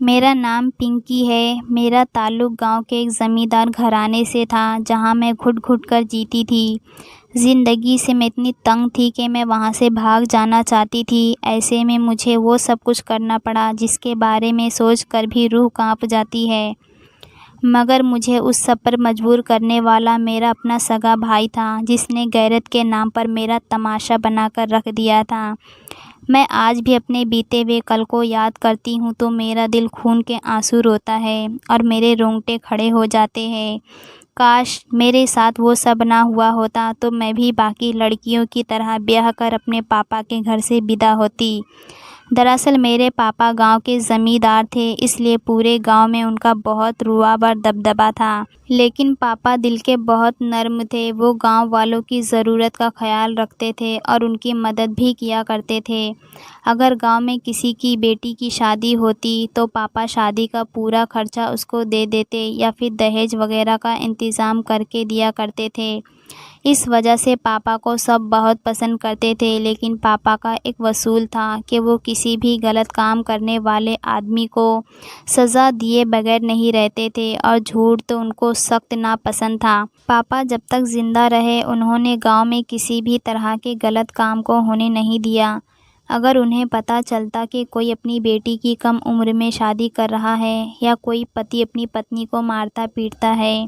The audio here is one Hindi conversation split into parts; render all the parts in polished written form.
मेरा नाम पिंकी है। मेरा ताल्लुक़ गांव के एक ज़मींदार घराने से था, जहां मैं घुट-घुट कर जीती थी। ज़िंदगी से मैं इतनी तंग थी कि मैं वहां से भाग जाना चाहती थी। ऐसे में मुझे वो सब कुछ करना पड़ा जिसके बारे में सोचकर भी रूह कांप जाती है। मगर मुझे उस सब पर मजबूर करने वाला मेरा अपना सगा भाई था, जिसने गैरत के नाम पर मेरा तमाशा बनाकर रख दिया था। मैं आज भी अपने बीते हुए कल को याद करती हूँ तो मेरा दिल खून के आंसू रोता है और मेरे रोंगटे खड़े हो जाते हैं। काश मेरे साथ वो सब ना हुआ होता तो मैं भी बाकी लड़कियों की तरह ब्याह कर अपने पापा के घर से विदा होती। दरअसल मेरे पापा गांव के ज़मींदार थे, इसलिए पूरे गांव में उनका बहुत रुतबा और दबदबा था। लेकिन पापा दिल के बहुत नर्म थे। वो गांव वालों की ज़रूरत का ख्याल रखते थे और उनकी मदद भी किया करते थे। अगर गांव में किसी की बेटी की शादी होती तो पापा शादी का पूरा खर्चा उसको दे देते या फिर दहेज वगैरह का इंतज़ाम करके दिया करते थे। इस वजह से पापा को सब बहुत पसंद करते थे। लेकिन पापा का एक वसूल था कि वो किसी भी गलत काम करने वाले आदमी को सज़ा दिए बगैर नहीं रहते थे, और झूठ तो उनको सख्त नापसंद था। पापा जब तक ज़िंदा रहे उन्होंने गांव में किसी भी तरह के गलत काम को होने नहीं दिया। अगर उन्हें पता चलता कि कोई अपनी बेटी की कम उम्र में शादी कर रहा है या कोई पति अपनी पत्नी को मारता पीटता है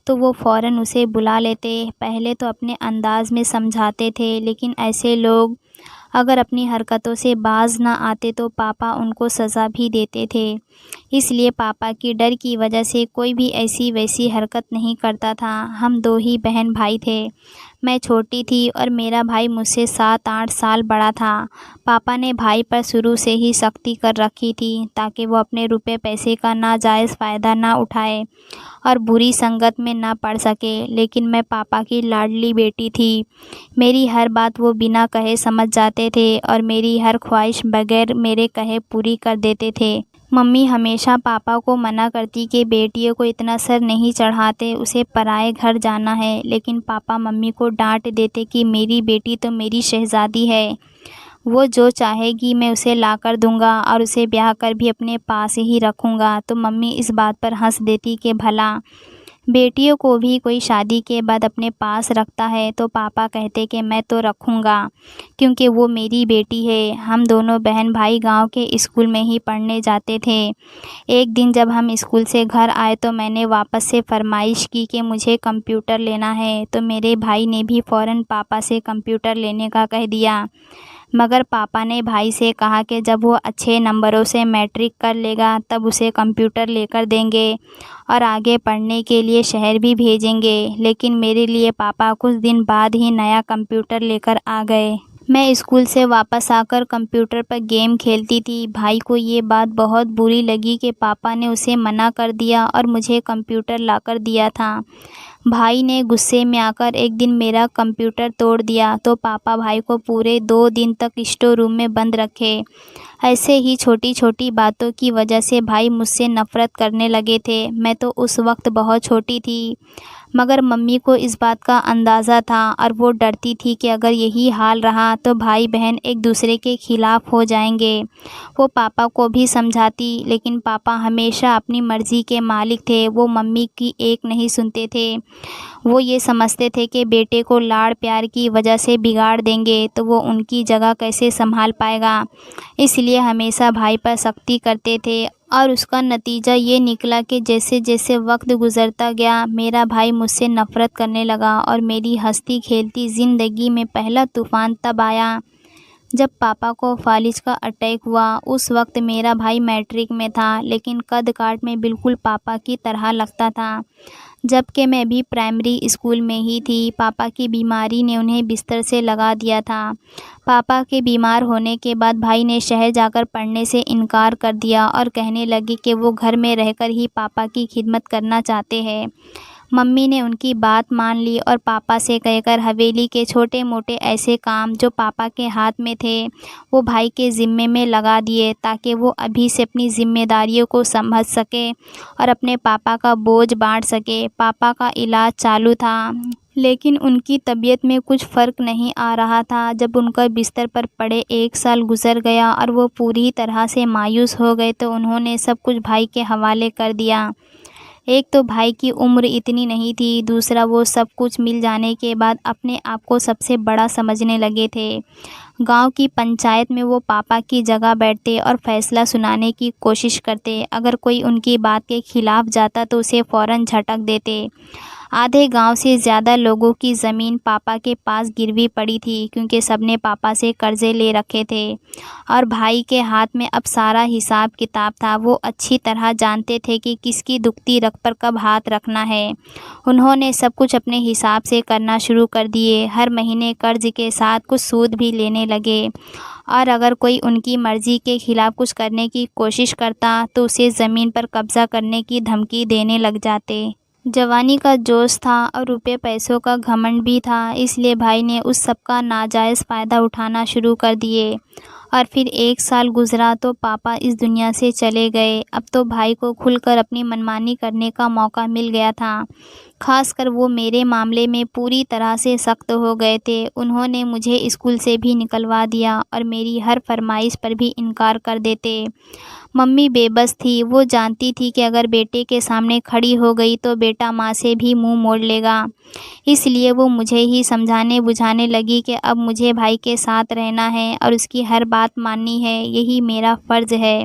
तो वो फ़ौरन उसे बुला लेते। पहले तो अपने अंदाज़ में समझाते थे, लेकिन ऐसे लोग अगर अपनी हरकतों से बाज ना आते तो पापा उनको सज़ा भी देते थे। इसलिए पापा की डर की वजह से कोई भी ऐसी वैसी हरकत नहीं करता था। हम दो ही बहन भाई थे। मैं छोटी थी और मेरा भाई मुझसे 7-8 साल बड़ा था। पापा ने भाई पर शुरू से ही सख्ती कर रखी थी ताकि वो अपने रुपए पैसे का नाजायज़ फ़ायदा ना उठाए और बुरी संगत में ना पड़ सके। लेकिन मैं पापा की लाडली बेटी थी। मेरी हर बात वो बिना कहे समझ जाते थे और मेरी हर ख्वाहिश बगैर मेरे कहे पूरी कर देते थे। मम्मी हमेशा पापा को मना करती कि बेटियों को इतना सर नहीं चढ़ाते, उसे पराए घर जाना है। लेकिन पापा मम्मी को डांट देते कि मेरी बेटी तो मेरी शहज़ादी है, वो जो चाहेगी मैं उसे ला कर दूँगा और उसे ब्याह कर भी अपने पास ही रखूँगा। तो मम्मी इस बात पर हंस देती कि भला बेटियों को भी कोई शादी के बाद अपने पास रखता है। तो पापा कहते कि मैं तो रखूँगा क्योंकि वो मेरी बेटी है। हम दोनों बहन भाई गांव के स्कूल में ही पढ़ने जाते थे। एक दिन जब हम स्कूल से घर आए तो मैंने वापस से फरमाइश की कि मुझे कंप्यूटर लेना है, तो मेरे भाई ने भी फ़ौरन पापा से कंप्यूटर लेने का कह दिया। मगर पापा ने भाई से कहा कि जब वो अच्छे नंबरों से मैट्रिक कर लेगा तब उसे कंप्यूटर लेकर देंगे और आगे पढ़ने के लिए शहर भी भेजेंगे। लेकिन मेरे लिए पापा कुछ दिन बाद ही नया कंप्यूटर लेकर आ गए। मैं स्कूल से वापस आकर कंप्यूटर पर गेम खेलती थी। भाई को ये बात बहुत बुरी लगी कि पापा ने उसे मना कर दिया और मुझे कंप्यूटर लाकर दिया था। भाई ने गुस्से में आकर एक दिन मेरा कंप्यूटर तोड़ दिया तो पापा भाई को पूरे 2 दिन तक स्टोर रूम में बंद रखे। ऐसे ही छोटी छोटी बातों की वजह से भाई मुझसे नफ़रत करने लगे थे। मैं तो उस वक्त बहुत छोटी थी, मगर मम्मी को इस बात का अंदाज़ा था और वो डरती थी कि अगर यही हाल रहा तो भाई बहन एक दूसरे के ख़िलाफ़ हो जाएंगे। वो पापा को भी समझाती, लेकिन पापा हमेशा अपनी मर्ज़ी के मालिक थे। वो मम्मी की एक नहीं सुनते थे। वो ये समझते थे कि बेटे को लाड़ प्यार की वजह से बिगाड़ देंगे तो वो उनकी जगह कैसे संभाल पाएगा। इसलिए हमेशा भाई पर सख्ती करते थे और उसका नतीजा ये निकला कि जैसे जैसे वक्त गुज़रता गया मेरा भाई मुझसे नफ़रत करने लगा और मेरी हंसती खेलती ज़िंदगी में पहला तूफ़ान तब आया जब पापा को फालिज का अटैक हुआ। उस वक्त मेरा भाई मैट्रिक में था, लेकिन कद काठ में बिल्कुल पापा की तरह लगता था, जबकि मैं भी प्राइमरी स्कूल में ही थी। पापा की बीमारी ने उन्हें बिस्तर से लगा दिया था। पापा के बीमार होने के बाद भाई ने शहर जाकर पढ़ने से इनकार कर दिया और कहने लगे कि वो घर में रहकर ही पापा की खिदमत करना चाहते हैं। मम्मी ने उनकी बात मान ली और पापा से कहकर हवेली के छोटे मोटे ऐसे काम जो पापा के हाथ में थे वो भाई के ज़िम्मे में लगा दिए, ताकि वो अभी से अपनी ज़िम्मेदारियों को समझ सके और अपने पापा का बोझ बांट सके। पापा का इलाज चालू था, लेकिन उनकी तबीयत में कुछ फ़र्क नहीं आ रहा था। जब उनका बिस्तर पर पड़े 1 साल गुज़र गया और वो पूरी तरह से मायूस हो गए तो उन्होंने सब कुछ भाई के हवाले कर दिया। एक तो भाई की उम्र इतनी नहीं थी, दूसरा वो सब कुछ मिल जाने के बाद अपने आप को सबसे बड़ा समझने लगे थे। गांव की पंचायत में वो पापा की जगह बैठते और फैसला सुनाने की कोशिश करते। अगर कोई उनकी बात के खिलाफ जाता तो उसे फ़ौरन झटक देते। आधे गांव से ज़्यादा लोगों की ज़मीन पापा के पास गिरवी पड़ी थी क्योंकि सबने पापा से कर्ज़े ले रखे थे और भाई के हाथ में अब सारा हिसाब किताब था। वो अच्छी तरह जानते थे कि किसकी दुखती रग पर कब हाथ रखना है। उन्होंने सब कुछ अपने हिसाब से करना शुरू कर दिए। हर महीने कर्ज़ के साथ कुछ सूद भी लेने लगे और अगर कोई उनकी मर्ज़ी के खिलाफ़ कुछ करने की कोशिश करता तो उसे ज़मीन पर कब्ज़ा करने की धमकी देने लग जाते। जवानी का जोश था और रुपये पैसों का घमंड भी था, इसलिए भाई ने उस सब का नाजायज़ फ़ायदा उठाना शुरू कर दिए। और फिर 1 साल गुज़रा तो पापा इस दुनिया से चले गए। अब तो भाई को खुलकर अपनी मनमानी करने का मौका मिल गया था। ख़ासकर वो मेरे मामले में पूरी तरह से सख्त हो गए थे। उन्होंने मुझे स्कूल से भी निकलवा दिया और मेरी हर फरमाइश पर भी इनकार कर देते। मम्मी बेबस थी। वो जानती थी कि अगर बेटे के सामने खड़ी हो गई तो बेटा माँ से भी मुंह मोड़ लेगा। इसलिए वो मुझे ही समझाने बुझाने लगी कि अब मुझे भाई के साथ रहना है और उसकी हर बात माननी है, यही मेरा फ़र्ज़ है।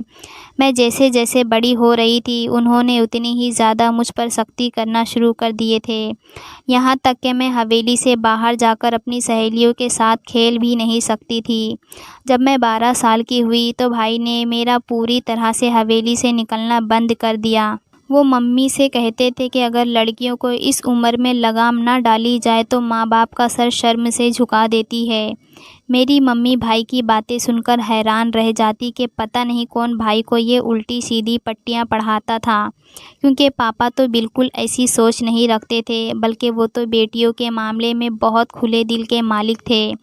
मैं जैसे जैसे बड़ी हो रही थी उन्होंने उतनी ही ज़्यादा मुझ पर सख्ती करना शुरू कर दिए थे। यहाँ तक कि मैं हवेली से बाहर जाकर अपनी सहेलियों के साथ खेल भी नहीं सकती थी। जब मैं 12 साल की हुई तो भाई ने मेरा पूरी तरह से हवेली से निकलना बंद कर दिया। वो मम्मी से कहते थे कि अगर लड़कियों को इस उम्र में लगाम ना डाली जाए तो माँ बाप का सर शर्म से झुका देती है। मेरी मम्मी भाई की बातें सुनकर हैरान रह जाती कि पता नहीं कौन भाई को ये उल्टी सीधी पट्टियाँ पढ़ाता था, क्योंकि पापा तो बिल्कुल ऐसी सोच नहीं रखते थे, बल्कि वो तो बेटियों के मामले में बहुत खुले दिल के मालिक थे।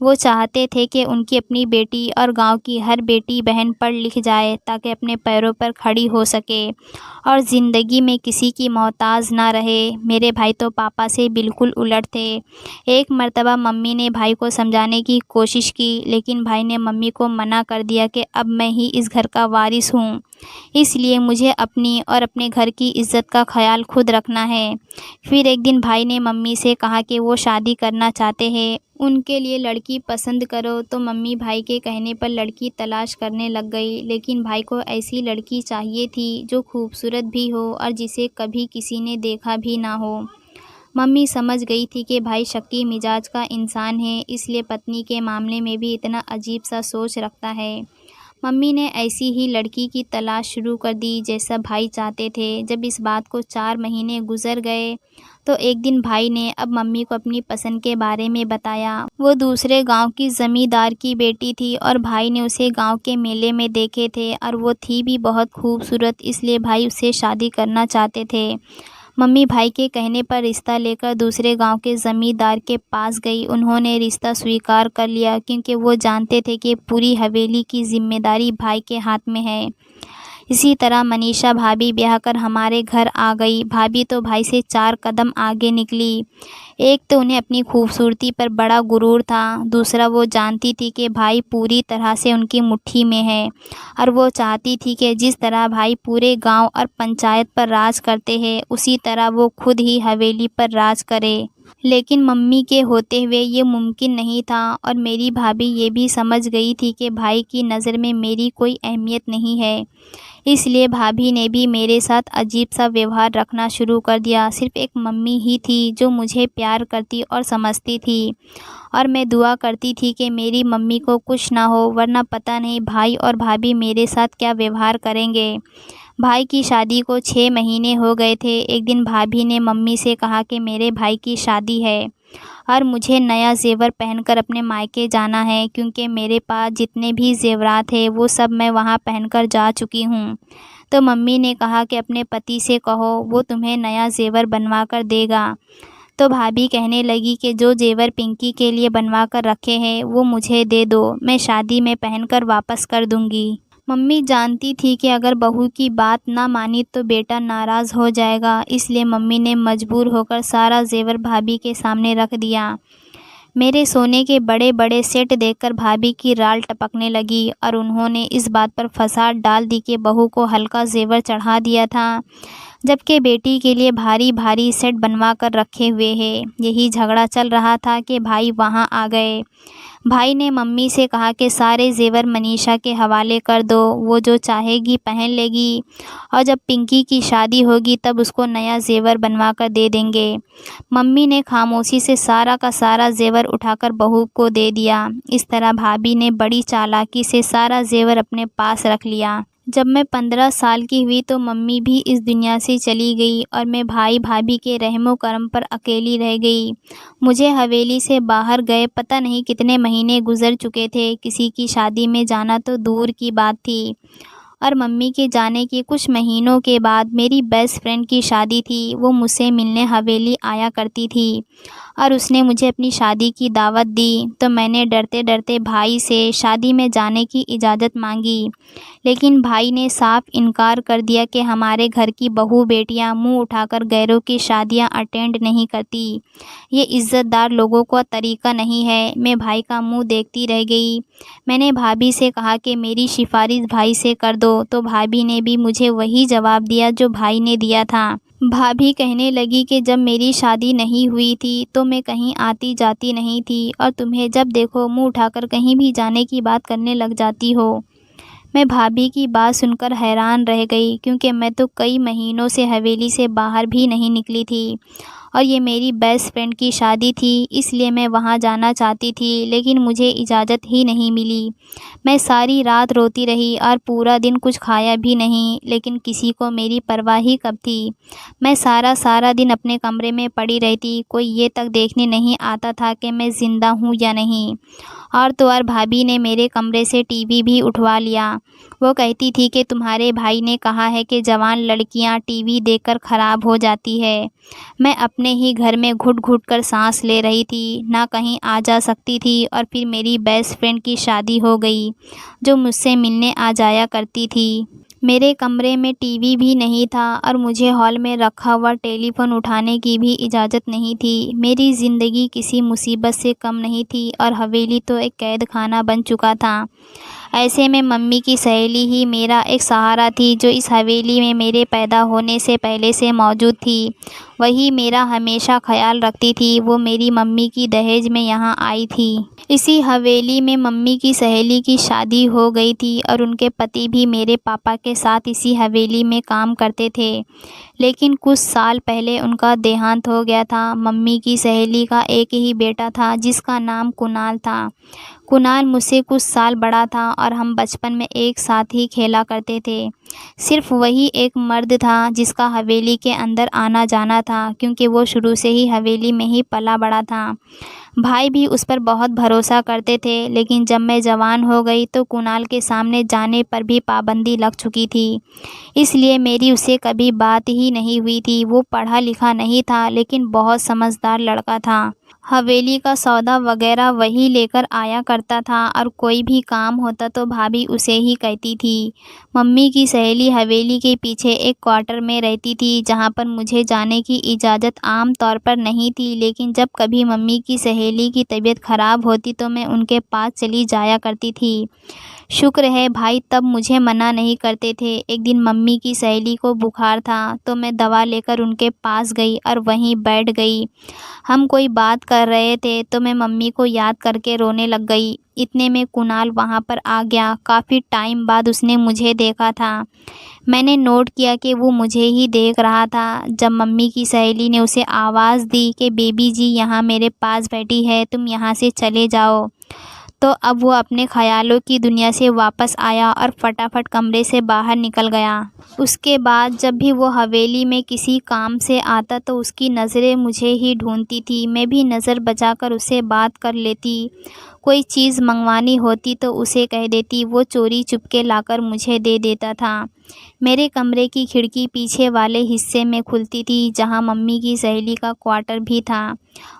वो चाहते थे कि उनकी अपनी बेटी और गांव की हर बेटी बहन पढ़ लिख जाए ताकि अपने पैरों पर खड़ी हो सके और ज़िंदगी में किसी की मोहताज ना रहे। मेरे भाई तो पापा से बिल्कुल उलट थे। एक मर्तबा मम्मी ने भाई को समझाने की कोशिश की, लेकिन भाई ने मम्मी को मना कर दिया कि अब मैं ही इस घर का वारिस हूँ, इसलिए मुझे अपनी और अपने घर की इज़्ज़त का ख्याल खुद रखना है। फिर एक दिन भाई ने मम्मी से कहा कि वो शादी करना चाहते हैं, उनके लिए लड़की पसंद करो। तो मम्मी भाई के कहने पर लड़की तलाश करने लग गई, लेकिन भाई को ऐसी लड़की चाहिए थी जो खूबसूरत भी हो और जिसे कभी किसी ने देखा भी ना हो। मम्मी समझ गई थी कि भाई शक्की मिजाज का इंसान है, इसलिए पत्नी के मामले में भी इतना अजीब सा सोच रखता है। मम्मी ने ऐसी ही लड़की की तलाश शुरू कर दी जैसा भाई चाहते थे। जब इस बात को 4 महीने गुजर गए तो एक दिन भाई ने अब मम्मी को अपनी पसंद के बारे में बताया। वो दूसरे गांव की ज़मींदार की बेटी थी और भाई ने उसे गांव के मेले में देखे थे और वो थी भी बहुत खूबसूरत, इसलिए भाई उससे शादी करना चाहते थे। मम्मी भाई के कहने पर रिश्ता लेकर दूसरे गांव के ज़मींदार के पास गई। उन्होंने रिश्ता स्वीकार कर लिया क्योंकि वो जानते थे कि पूरी हवेली की जिम्मेदारी भाई के हाथ में है। इसी तरह मनीषा भाभी ब्याह कर हमारे घर आ गई। भाभी तो भाई से 4 कदम आगे निकली। एक तो उन्हें अपनी खूबसूरती पर बड़ा गुरूर था, दूसरा वो जानती थी कि भाई पूरी तरह से उनकी मुट्ठी में है और वो चाहती थी कि जिस तरह भाई पूरे गांव और पंचायत पर राज करते हैं उसी तरह वो खुद ही हवेली पर राज करे। लेकिन मम्मी के होते हुए ये मुमकिन नहीं था और मेरी भाभी ये भी समझ गई थी कि भाई की नज़र में मेरी कोई अहमियत नहीं है। इसलिए भाभी ने भी मेरे साथ अजीब सा व्यवहार रखना शुरू कर दिया। सिर्फ एक मम्मी ही थी जो मुझे प्यार करती और समझती थी और मैं दुआ करती थी कि मेरी मम्मी को कुछ ना हो, वरना पता नहीं भाई और भाभी मेरे साथ क्या व्यवहार करेंगे। भाई की शादी को 6 महीने हो गए थे। एक दिन भाभी ने मम्मी से कहा कि मेरे भाई की शादी है और मुझे नया ज़ेवर पहनकर अपने मायके जाना है, क्योंकि मेरे पास जितने भी ज़ेवरात हैं वो सब मैं वहाँ पहनकर जा चुकी हूँ। तो मम्मी ने कहा कि अपने पति से कहो, वो तुम्हें नया ज़ेवर बनवा कर देगा। तो भाभी कहने लगी कि जो ज़ेवर पिंकी के लिए बनवा कर रखे हैं वो मुझे दे दो, मैं शादी में पहनकर वापस कर दूँगी। मम्मी जानती थी कि अगर बहू की बात ना मानी तो बेटा नाराज़ हो जाएगा, इसलिए मम्मी ने मजबूर होकर सारा ज़ेवर भाभी के सामने रख दिया। मेरे सोने के बड़े बड़े सेट देखकर भाभी की राल टपकने लगी और उन्होंने इस बात पर फसाद डाल दी कि बहू को हल्का ज़ेवर चढ़ा दिया था, जबकि बेटी के लिए भारी भारी सेट बनवा कर रखे हुए हैं। यही झगड़ा चल रहा था कि भाई वहां आ गए। भाई ने मम्मी से कहा कि सारे ज़ेवर मनीषा के हवाले कर दो, वो जो चाहेगी पहन लेगी और जब पिंकी की शादी होगी तब उसको नया ज़ेवर बनवा कर दे देंगे। मम्मी ने खामोशी से सारा का सारा ज़ेवर उठाकर बहू को दे दिया। इस तरह भाभी ने बड़ी चालाकी से सारा ज़ेवर अपने पास रख लिया। जब मैं 15 साल की हुई तो मम्मी भी इस दुनिया से चली गई और मैं भाई भाभी के रहमो करम पर अकेली रह गई। मुझे हवेली से बाहर गए पता नहीं कितने महीने गुजर चुके थे। किसी की शादी में जाना तो दूर की बात थी और मम्मी के जाने के कुछ महीनों के बाद मेरी बेस्ट फ्रेंड की शादी थी। वो मुझसे मिलने हवेली आया करती थी और उसने मुझे अपनी शादी की दावत दी, तो मैंने डरते डरते भाई से शादी में जाने की इजाज़त मांगी, लेकिन भाई ने साफ इनकार कर दिया कि हमारे घर की बहू बेटियां मुंह उठाकर गैरों की शादियां अटेंड नहीं करती। ये इज़्ज़तदार लोगों का तरीका नहीं है। मैं भाई का मुंह देखती रह गई। मैंने भाभी से कहा कि मेरी सिफारिश भाई से कर दो, तो भाभी ने भी मुझे वही जवाब दिया जो भाई ने दिया था। भाभी कहने लगी कि जब मेरी शादी नहीं हुई थी तो मैं कहीं आती जाती नहीं थी और तुम्हें जब देखो मुंह उठाकर कहीं भी जाने की बात करने लग जाती हो। मैं भाभी की बात सुनकर हैरान रह गई, क्योंकि मैं तो कई महीनों से हवेली से बाहर भी नहीं निकली थी और ये मेरी बेस्ट फ्रेंड की शादी थी, इसलिए मैं वहाँ जाना चाहती थी, लेकिन मुझे इजाज़त ही नहीं मिली। मैं सारी रात रोती रही और पूरा दिन कुछ खाया भी नहीं, लेकिन किसी को मेरी परवाह ही कब थी। मैं सारा दिन अपने कमरे में पड़ी रहती। कोई ये तक देखने नहीं आता था कि मैं ज़िंदा हूँ या नहीं। और तो और भाभी ने मेरे कमरे से टीवी भी उठवा लिया। वो कहती थी कि तुम्हारे भाई ने कहा है कि जवान लड़कियां टीवी देखकर ख़राब हो जाती है। मैं अपने ही घर में घुट घुट कर सांस ले रही थी, ना कहीं आ जा सकती थी। और फिर मेरी बेस्ट फ्रेंड की शादी हो गई, जो मुझसे मिलने आ जाया करती थी। मेरे कमरे में टीवी भी नहीं था और मुझे हॉल में रखा हुआ टेलीफ़ोन उठाने की भी इजाज़त नहीं थी। मेरी ज़िंदगी किसी मुसीबत से कम नहीं थी और हवेली तो एक कैद खाना बन चुका था। ऐसे में मम्मी की सहेली ही मेरा एक सहारा थी, जो इस हवेली में मेरे पैदा होने से पहले से मौजूद थी। वही मेरा हमेशा ख्याल रखती थी। वो मेरी मम्मी की दहेज में यहाँ आई थी। इसी हवेली में मम्मी की सहेली की शादी हो गई थी और उनके पति भी मेरे पापा के साथ इसी हवेली में काम करते थे, लेकिन कुछ साल पहले उनका देहांत हो गया था। मम्मी की सहेली का एक ही बेटा था, जिसका नाम कुणाल था। कुणाल मुझसे कुछ साल बड़ा था और हम बचपन में एक साथ ही खेला करते थे। सिर्फ वही एक मर्द था जिसका हवेली के अंदर आना जाना था, क्योंकि वो शुरू से ही हवेली में ही पला बड़ा था। भाई भी उस पर बहुत भरोसा करते थे, लेकिन जब मैं जवान हो गई तो कुणाल के सामने जाने पर भी पाबंदी लग चुकी थी, इसलिए मेरी उससे कभी बात ही नहीं हुई थी। वो पढ़ा लिखा नहीं था, लेकिन बहुत समझदार लड़का था। हवेली का सौदा वगैरह वही लेकर आया करता था और कोई भी काम होता तो भाभी उसे ही कहती थी। मम्मी की सहेली हवेली के पीछे एक क्वार्टर में रहती थी, जहाँ पर मुझे जाने की इजाज़त आम तौर पर नहीं थी, लेकिन जब कभी मम्मी की सहेली की तबीयत ख़राब होती तो मैं उनके पास चली जाया करती थी। शुक्र है भाई तब मुझे मना नहीं करते थे। एक दिन मम्मी की सहेली को बुखार था, तो मैं दवा लेकर उनके पास गई और वहीं बैठ गई। हम कोई बात कर रहे थे तो मैं मम्मी को याद करके रोने लग गई। इतने में कुणाल वहाँ पर आ गया। काफ़ी टाइम बाद उसने मुझे देखा था। मैंने नोट किया कि वो मुझे ही देख रहा था। जब मम्मी की सहेली ने उसे आवाज़ दी कि बेबी जी यहाँ मेरे पास बैठी है, तुम यहाँ से चले जाओ, तो अब वो अपने ख़यालों की दुनिया से वापस आया और फटाफट कमरे से बाहर निकल गया। उसके बाद जब भी वो हवेली में किसी काम से आता तो उसकी नज़रें मुझे ही ढूंढती थी। मैं भी नज़र बचाकर उससे बात कर लेती। कोई चीज़ मंगवानी होती तो उसे कह देती, वो चोरी चुपके लाकर मुझे दे देता था। मेरे कमरे की खिड़की पीछे वाले हिस्से में खुलती थी, जहाँ मम्मी की सहेली का क्वार्टर भी था।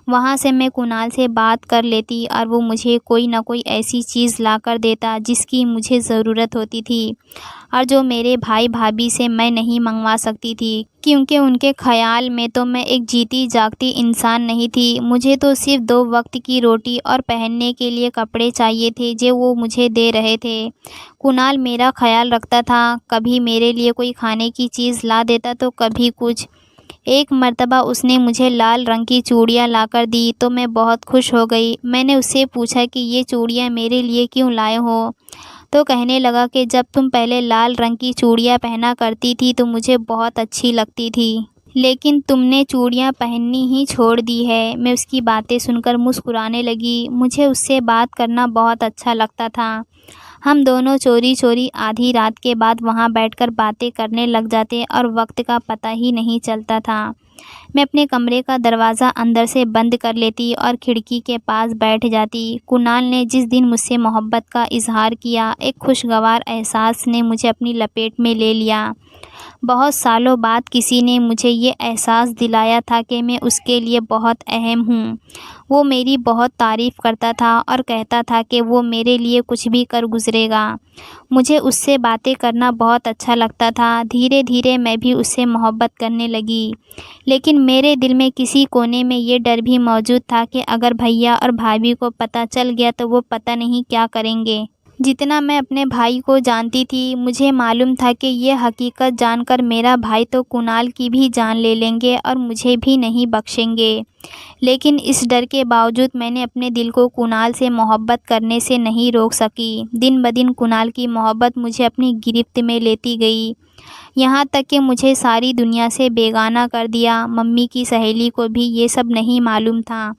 वहाँ से मैं कुणाल से बात कर लेती और वो मुझे कोई ना कोई ऐसी चीज़ लाकर देता जिसकी मुझे ज़रूरत होती थी और जो मेरे भाई भाभी से मैं नहीं मंगवा सकती थी, क्योंकि उनके ख़्याल में तो मैं एक जीती जागती इंसान नहीं थी। मुझे तो सिर्फ 2 वक्त की रोटी और पहनने के लिए कपड़े चाहिए थे, जो वो मुझे दे रहे थे। कुणाल मेरा ख़्याल रखता था, कभी मेरे लिए कोई खाने की चीज़ ला देता तो कभी कुछ। एक मर्तबा उसने मुझे लाल रंग की चूड़ियाँ लाकर दी तो मैं बहुत खुश हो गई। मैंने उससे पूछा कि ये चूड़ियाँ मेरे लिए क्यों लाए हो? तो कहने लगा कि जब तुम पहले लाल रंग की चूड़ियाँ पहना करती थी तो मुझे बहुत अच्छी लगती थी, लेकिन तुमने चूड़ियाँ पहननी ही छोड़ दी है। मैं उसकी बातें सुनकर मुस्कुराने लगी। मुझे उससे बात करना बहुत अच्छा लगता था। हम दोनों चोरी चोरी आधी रात के बाद वहाँ बैठकर बातें करने लग जाते और वक्त का पता ही नहीं चलता था। मैं अपने कमरे का दरवाज़ा अंदर से बंद कर लेती और खिड़की के पास बैठ जाती। कुणाल ने जिस दिन मुझसे मोहब्बत का इजहार किया, एक खुशगवार एहसास ने मुझे अपनी लपेट में ले लिया। बहुत सालों बाद किसी ने मुझे ये एहसास दिलाया था कि मैं उसके लिए बहुत अहम हूँ। वो मेरी बहुत तारीफ़ करता था और कहता था कि वो मेरे लिए कुछ भी कर गुज़रेगा। मुझे उससे बातें करना बहुत अच्छा लगता था। धीरे धीरे मैं भी उससे मोहब्बत करने लगी, लेकिन मेरे दिल में किसी कोने में ये डर भी मौजूद था कि अगर भैया और भाभी को पता चल गया तो वो पता नहीं क्या करेंगे। जितना मैं अपने भाई को जानती थी, मुझे मालूम था कि ये हकीकत जानकर मेरा भाई तो कुणाल की भी जान ले लेंगे और मुझे भी नहीं बख्शेंगे। लेकिन इस डर के बावजूद मैंने अपने दिल को कुणाल से मोहब्बत करने से नहीं रोक सकी। दिन ब दिन कुणाल की मोहब्बत मुझे अपनी गिरफ्त में लेती गई, यहाँ तक कि मुझे सारी दुनिया से बेगाना कर दिया। मम्मी की सहेली को भी ये सब नहीं मालूम था।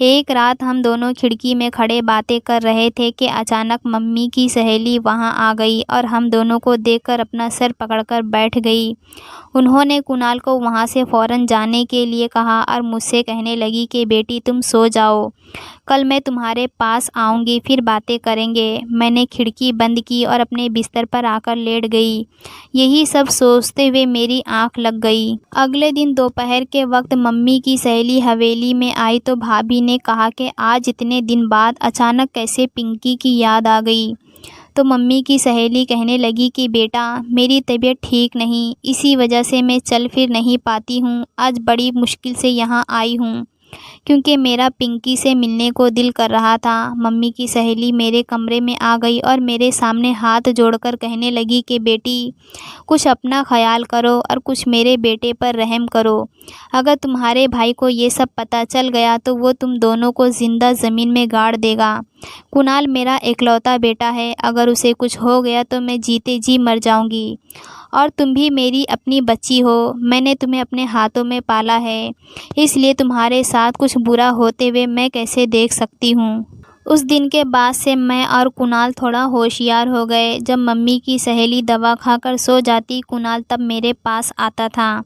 एक रात हम दोनों खिड़की में खड़े बातें कर रहे थे कि अचानक मम्मी की सहेली वहाँ आ गई और हम दोनों को देखकर अपना सर पकड़कर बैठ गई। उन्होंने कुणाल को वहाँ से फ़ौरन जाने के लिए कहा और मुझसे कहने लगी कि बेटी तुम सो जाओ, कल मैं तुम्हारे पास आऊँगी, फिर बातें करेंगे। मैंने खिड़की बंद की और अपने बिस्तर पर आकर लेट गई। यही सब सोचते हुए मेरी आँख लग गई। अगले दिन दोपहर के वक्त मम्मी की सहेली हवेली में आई तो भाभी ने कहा कि आज इतने दिन बाद अचानक कैसे पिंकी की याद आ गई। तो मम्मी की सहेली कहने लगी कि बेटा मेरी तबीयत ठीक नहीं, इसी वजह से मैं चल फिर नहीं पाती हूँ। आज बड़ी मुश्किल से यहाँ आई हूँ क्योंकि मेरा पिंकी से मिलने को दिल कर रहा था। मम्मी की सहेली मेरे कमरे में आ गई और मेरे सामने हाथ जोड़कर कहने लगी कि बेटी कुछ अपना ख्याल करो और कुछ मेरे बेटे पर रहम करो। अगर तुम्हारे भाई को ये सब पता चल गया तो वो तुम दोनों को ज़िंदा ज़मीन में गाड़ देगा। कुणाल मेरा इकलौता बेटा है, अगर उसे कुछ हो गया तो मैं जीते जी मर जाऊंगी। और तुम भी मेरी अपनी बच्ची हो, मैंने तुम्हें अपने हाथों में पाला है, इसलिए तुम्हारे साथ कुछ बुरा होते हुए मैं कैसे देख सकती हूँ। उस दिन के बाद से मैं और कुणाल थोड़ा होशियार हो गए। जब मम्मी की सहेली दवा खाकर सो जाती, कुणाल तब मेरे पास आता था,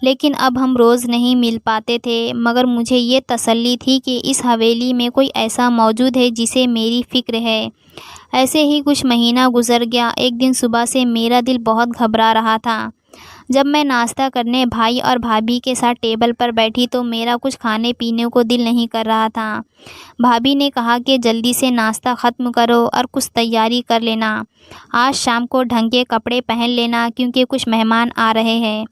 लेकिन अब हम रोज़ नहीं मिल पाते थे। मगर मुझे ये तसल्ली थी कि इस हवेली में कोई ऐसा मौजूद है जिसे मेरी फ़िक्र है। ऐसे ही कुछ महीना गुजर गया। एक दिन सुबह से मेरा दिल बहुत घबरा रहा था। जब मैं नाश्ता करने भाई और भाभी के साथ टेबल पर बैठी तो मेरा कुछ खाने पीने को दिल नहीं कर रहा था। भाभी ने कहा कि जल्दी से नाश्ता ख़त्म करो और कुछ तैयारी कर लेना। आज शाम को ढंग के कपड़े पहन लेना क्योंकि कुछ मेहमान आ रहे हैं।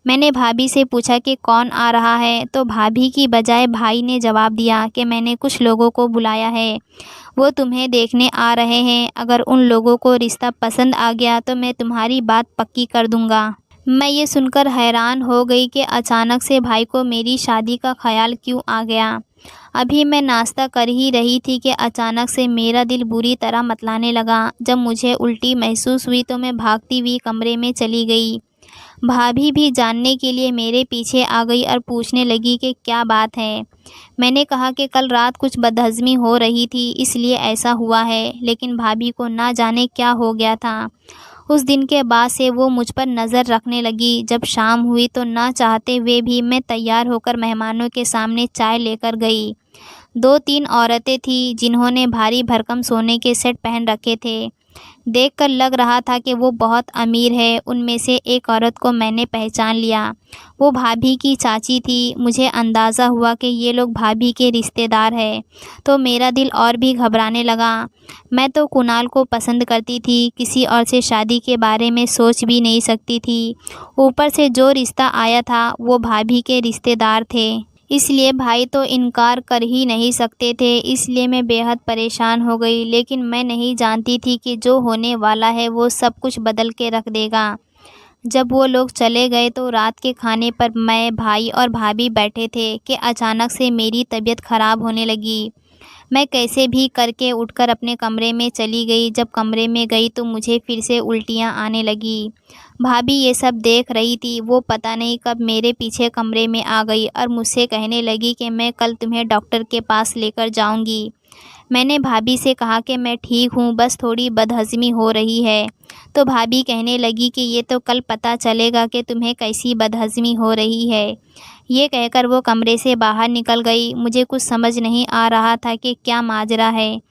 मैंने भाभी से पूछा कि कौन आ रहा है, तो भाभी की बजाय भाई ने जवाब दिया कि मैंने कुछ लोगों को बुलाया है, वो तुम्हें देखने आ रहे हैं। अगर उन लोगों को रिश्ता पसंद आ गया तो मैं तुम्हारी बात पक्की कर दूँगा। मैं ये सुनकर हैरान हो गई कि अचानक से भाई को मेरी शादी का ख्याल क्यों आ गया। अभी मैं नाश्ता कर ही रही थी कि अचानक से मेरा दिल बुरी तरह मतलाने लगा। जब मुझे उल्टी महसूस हुई तो मैं भागती हुई कमरे में चली गई। भाभी भी जानने के लिए मेरे पीछे आ गई और पूछने लगी कि क्या बात है। मैंने कहा कि कल रात कुछ बदहज़मी हो रही थी इसलिए ऐसा हुआ है, लेकिन भाभी को ना जाने क्या हो गया था। उस दिन के बाद से वो मुझ पर नज़र रखने लगी। जब शाम हुई तो ना चाहते हुए भी मैं तैयार होकर मेहमानों के सामने चाय लेकर गई। 2-3 औरतें थीं जिन्होंने भारी भरकम सोने के सेट पहन रखे थे। देखकर लग रहा था कि वो बहुत अमीर है। उनमें से एक औरत को मैंने पहचान लिया। वो भाभी की चाची थी। मुझे अंदाज़ा हुआ कि ये लोग भाभी के रिश्तेदार हैं, तो मेरा दिल और भी घबराने लगा। मैं तो कुणाल को पसंद करती थी, किसी और से शादी के बारे में सोच भी नहीं सकती थी। ऊपर से जो रिश्ता आया था वो भाभी के रिश्तेदार थे, इसलिए भाई तो इनकार कर ही नहीं सकते थे। इसलिए मैं बेहद परेशान हो गई, लेकिन मैं नहीं जानती थी कि जो होने वाला है वो सब कुछ बदल के रख देगा। जब वो लोग चले गए तो रात के खाने पर मैं, भाई और भाभी बैठे थे कि अचानक से मेरी तबीयत ख़राब होने लगी। मैं कैसे भी करके उठकर अपने कमरे में चली गई। जब कमरे में गई तो मुझे फिर से उल्टियाँ आने लगी। भाभी ये सब देख रही थी। वो पता नहीं कब मेरे पीछे कमरे में आ गई और मुझसे कहने लगी कि मैं कल तुम्हें डॉक्टर के पास लेकर जाऊंगी। मैंने भाभी से कहा कि मैं ठीक हूँ, बस थोड़ी बदहज़मी हो रही है। तो भाभी कहने लगी कि ये तो कल पता चलेगा कि तुम्हें कैसी बदहज़मी हो रही है। ये कहकर वो कमरे से बाहर निकल गई। मुझे कुछ समझ नहीं आ रहा था कि क्या माजरा है,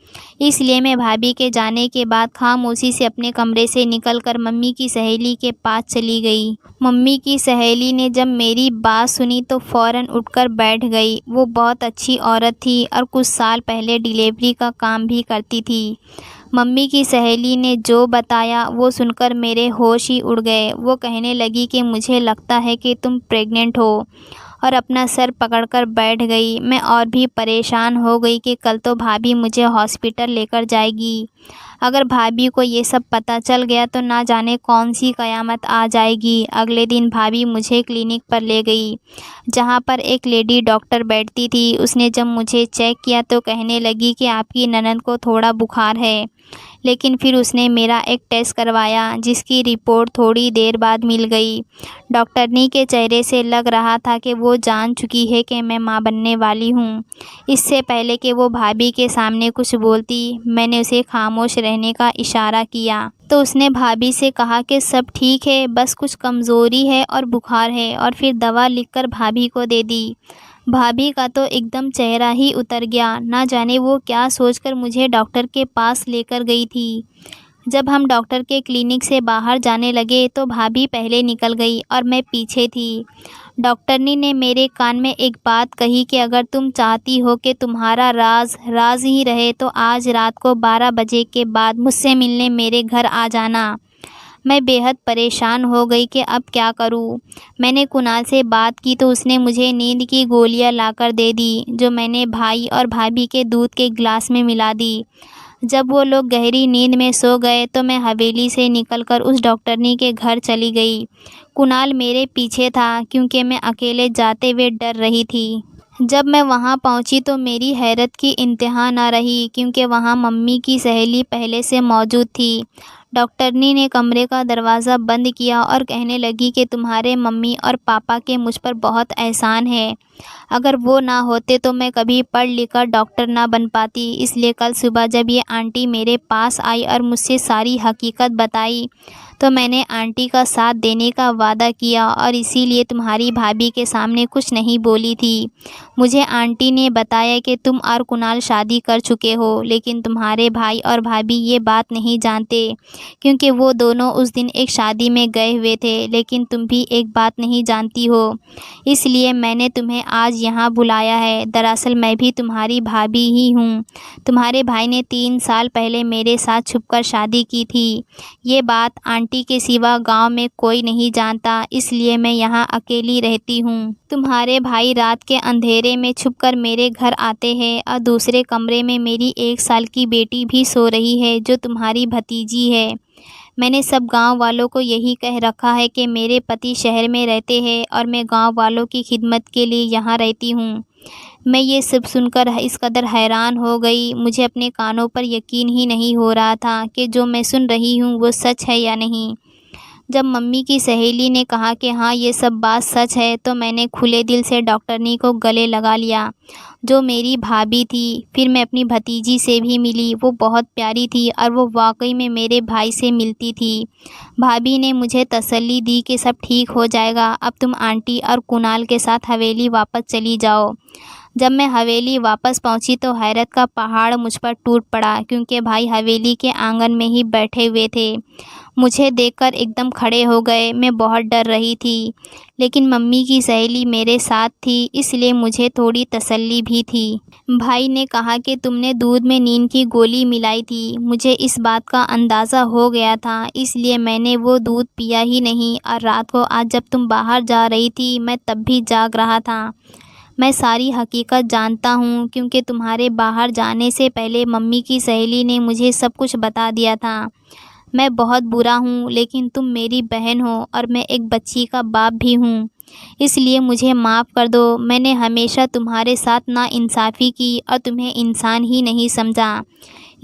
इसलिए मैं भाभी के जाने के बाद खामोशी से अपने कमरे से निकलकर मम्मी की सहेली के पास चली गई। मम्मी की सहेली ने जब मेरी बात सुनी तो फ़ौरन उठकर बैठ गई। वो बहुत अच्छी औरत थी और कुछ साल पहले डिलीवरी का काम भी करती थी। मम्मी की सहेली ने जो बताया वो सुनकर मेरे होश ही उड़ गए। वो कहने लगी कि मुझे लगता है कि तुम प्रेग्नेंट हो, और अपना सर पकड़कर बैठ गई। मैं और भी परेशान हो गई कि कल तो भाभी मुझे हॉस्पिटल लेकर जाएगी। अगर भाभी को ये सब पता चल गया तो ना जाने कौन सी कयामत आ जाएगी। अगले दिन भाभी मुझे क्लिनिक पर ले गई, जहाँ पर एक लेडी डॉक्टर बैठती थी। उसने जब मुझे चेक किया तो कहने लगी कि आपकी ननद को थोड़ा बुखार है। लेकिन फिर उसने मेरा एक टेस्ट करवाया, जिसकी रिपोर्ट थोड़ी देर बाद मिल गई। डॉक्टरनी के चेहरे से लग रहा था कि वो जान चुकी है कि मैं माँ बनने वाली हूँ। इससे पहले कि वो भाभी के सामने कुछ बोलती, मैंने उसे खामोश रहने का इशारा किया। तो उसने भाभी से कहा कि सब ठीक है, बस कुछ कमज़ोरी है और बुखार है, और फिर दवा लिखकर भाभी को दे दी। भाभी का तो एकदम चेहरा ही उतर गया। ना जाने वो क्या सोचकर मुझे डॉक्टर के पास लेकर गई थी। जब हम डॉक्टर के क्लिनिक से बाहर जाने लगे तो भाभी पहले निकल गई और मैं पीछे थी। डॉक्टरनी ने मेरे कान में एक बात कही कि अगर तुम चाहती हो कि तुम्हारा राज राज ही रहे तो आज रात को 12 बजे के बाद मुझसे मिलने मेरे घर आ जाना। मैं बेहद परेशान हो गई कि अब क्या करूं। मैंने कुणाल से बात की तो उसने मुझे नींद की गोलियां लाकर दे दी, जो मैंने भाई और भाभी के दूध के गिलास में मिला दी। जब वो लोग गहरी नींद में सो गए तो मैं हवेली से निकलकर उस डॉक्टरनी के घर चली गई। कुणाल मेरे पीछे था, क्योंकि मैं अकेले जाते हुए डर रही थी। जब मैं वहां पहुंची तो मेरी हैरत की इंतहा न रही, क्योंकि वहां मम्मी की सहेली पहले से मौजूद थी। डॉक्टरनी ने कमरे का दरवाज़ा बंद किया और कहने लगी कि तुम्हारे मम्मी और पापा के मुझ पर बहुत एहसान है। अगर वो ना होते तो मैं कभी पढ़ लिख कर डॉक्टर ना बन पाती। इसलिए कल सुबह जब ये आंटी मेरे पास आई और मुझसे सारी हकीकत बताई तो मैंने आंटी का साथ देने का वादा किया, और इसीलिए तुम्हारी भाभी के सामने कुछ नहीं बोली थी। मुझे आंटी ने बताया कि तुम और कुणाल शादी कर चुके हो, लेकिन तुम्हारे भाई और भाभी ये बात नहीं जानते, क्योंकि वो दोनों उस दिन एक शादी में गए हुए थे। लेकिन तुम भी एक बात नहीं जानती हो, इसलिए मैंने तुम्हें आज यहाँ बुलाया है। दरअसल मैं भी तुम्हारी भाभी ही हूँ। तुम्हारे भाई ने 3 साल पहले मेरे साथ छुपकर शादी की थी। ये बात आंटी के सिवा गांव में कोई नहीं जानता, इसलिए मैं यहाँ अकेली रहती हूँ। तुम्हारे भाई रात के अंधेरे में छुपकर मेरे घर आते हैं, और दूसरे कमरे में मेरी 1 साल की बेटी भी सो रही है, जो तुम्हारी भतीजी है। मैंने सब गांव वालों को यही कह रखा है कि मेरे पति शहर में रहते हैं और मैं गांव वालों की खिदमत के लिए यहाँ रहती हूँ। मैं ये सब सुनकर इस कदर हैरान हो गई। मुझे अपने कानों पर यकीन ही नहीं हो रहा था कि जो मैं सुन रही हूँ वो सच है या नहीं। जब मम्मी की सहेली ने कहा कि हाँ ये सब बात सच है, तो मैंने खुले दिल से डॉक्टरनी को गले लगा लिया, जो मेरी भाभी थी। फिर मैं अपनी भतीजी से भी मिली। वो बहुत प्यारी थी और वो वाकई में मेरे भाई से मिलती थी। भाभी ने मुझे तसल्ली दी कि सब ठीक हो जाएगा, अब तुम आंटी और कुणाल के साथ हवेली वापस चली जाओ। जब मैं हवेली वापस पहुंची तो हैरत का पहाड़ मुझ पर टूट पड़ा, क्योंकि भाई हवेली के आंगन में ही बैठे हुए थे। मुझे देखकर एकदम खड़े हो गए। मैं बहुत डर रही थी, लेकिन मम्मी की सहेली मेरे साथ थी, इसलिए मुझे थोड़ी तसल्ली भी थी। भाई ने कहा कि तुमने दूध में नींद की गोली मिलाई थी। मुझे इस बात का अंदाज़ा हो गया था, इसलिए मैंने वो दूध पिया ही नहीं, और रात को आज जब तुम बाहर जा रही थी मैं तब भी जाग रहा था। मैं सारी हकीकत जानता हूँ, क्योंकि तुम्हारे बाहर जाने से पहले मम्मी की सहेली ने मुझे सब कुछ बता दिया था। मैं बहुत बुरा हूँ, लेकिन तुम मेरी बहन हो और मैं एक बच्ची का बाप भी हूँ, इसलिए मुझे माफ़ कर दो। मैंने हमेशा तुम्हारे साथ नाइंसाफ़ी की और तुम्हें इंसान ही नहीं समझा,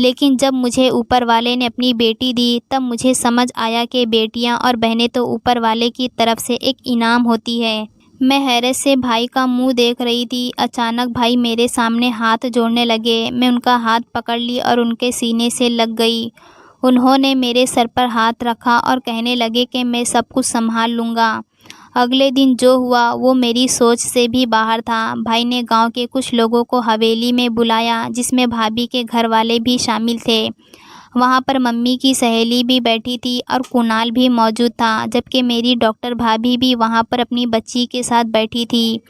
लेकिन जब मुझे ऊपर वाले ने अपनी बेटी दी तब मुझे समझ आया कि बेटियाँ और बहनें तो ऊपर वाले की तरफ से एक इनाम होती है। मैं हैरत से भाई का मुंह देख रही थी। अचानक भाई मेरे सामने हाथ जोड़ने लगे। मैं उनका हाथ पकड़ ली और उनके सीने से लग गई। उन्होंने मेरे सर पर हाथ रखा और कहने लगे कि मैं सब कुछ संभाल लूँगा। अगले दिन जो हुआ वो मेरी सोच से भी बाहर था। भाई ने गांव के कुछ लोगों को हवेली में बुलाया, जिसमें भाभी के घर वाले भी शामिल थे। वहाँ पर मम्मी की सहेली भी बैठी थी और कुणाल भी मौजूद था, जबकि मेरी डॉक्टर भाभी भी वहाँ पर अपनी बच्ची के साथ बैठी थी।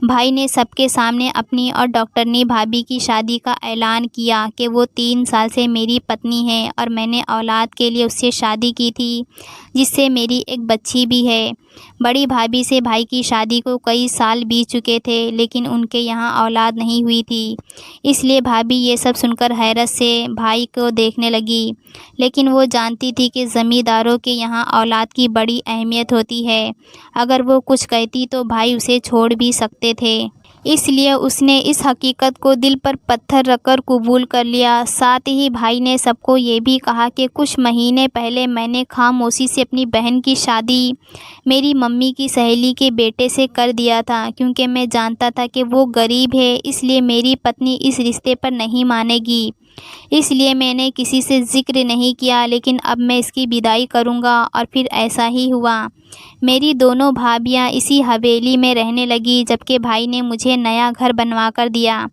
भाई ने सबके सामने अपनी और डॉक्टरनी भाभी की शादी का ऐलान किया कि वो 3 साल से मेरी पत्नी है और मैंने औलाद के लिए उससे शादी की थी, जिससे मेरी एक बच्ची भी है। बड़ी भाभी से भाई की शादी को कई साल बीत चुके थे, लेकिन उनके यहाँ औलाद नहीं हुई थी, इसलिए भाभी ये सब सुनकर हैरत से भाई को देखने लगी। लेकिन वो जानती थी कि ज़मींदारों के यहाँ औलाद की बड़ी अहमियत होती है। अगर वो कुछ कहती तो भाई उसे छोड़ भी सकते थे, इसलिए उसने इस हकीकत को दिल पर पत्थर रखकर कबूल कर लिया। साथ ही भाई ने सबको ये भी कहा कि कुछ महीने पहले मैंने खामोशी से अपनी बहन की शादी मेरी मम्मी की सहेली के बेटे से कर दिया था, क्योंकि मैं जानता था कि वो गरीब है, इसलिए मेरी पत्नी इस रिश्ते पर नहीं मानेगी। इसलिए मैंने किसी से ज़िक्र नहीं किया, लेकिन अब मैं इसकी विदाई करूँगा। और फिर ऐसा ही हुआ। मेरी दोनों भाभियाँ इसी हवेली में रहने लगी, जबकि भाई ने मुझे नया घर बनवा कर दिया,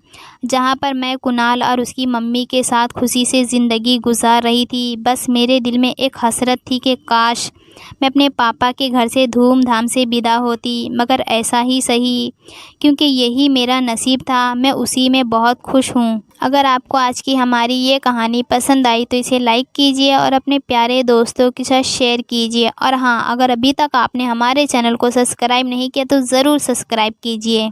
जहाँ पर मैं कुणाल और उसकी मम्मी के साथ खुशी से ज़िंदगी गुजार रही थी। बस मेरे दिल में एक हसरत थी कि काश मैं अपने पापा के घर से धूमधाम से विदा होती, मगर ऐसा ही सही, क्योंकि यही मेरा नसीब था। मैं उसी में बहुत खुश हूँ। अगर आपको आज की हमारी ये कहानी पसंद आई तो इसे लाइक कीजिए और अपने प्यारे दोस्तों के साथ शेयर कीजिए। और हाँ, अगर अभी तक आपने हमारे चैनल को सब्सक्राइब नहीं किया तो ज़रूर सब्सक्राइब कीजिए।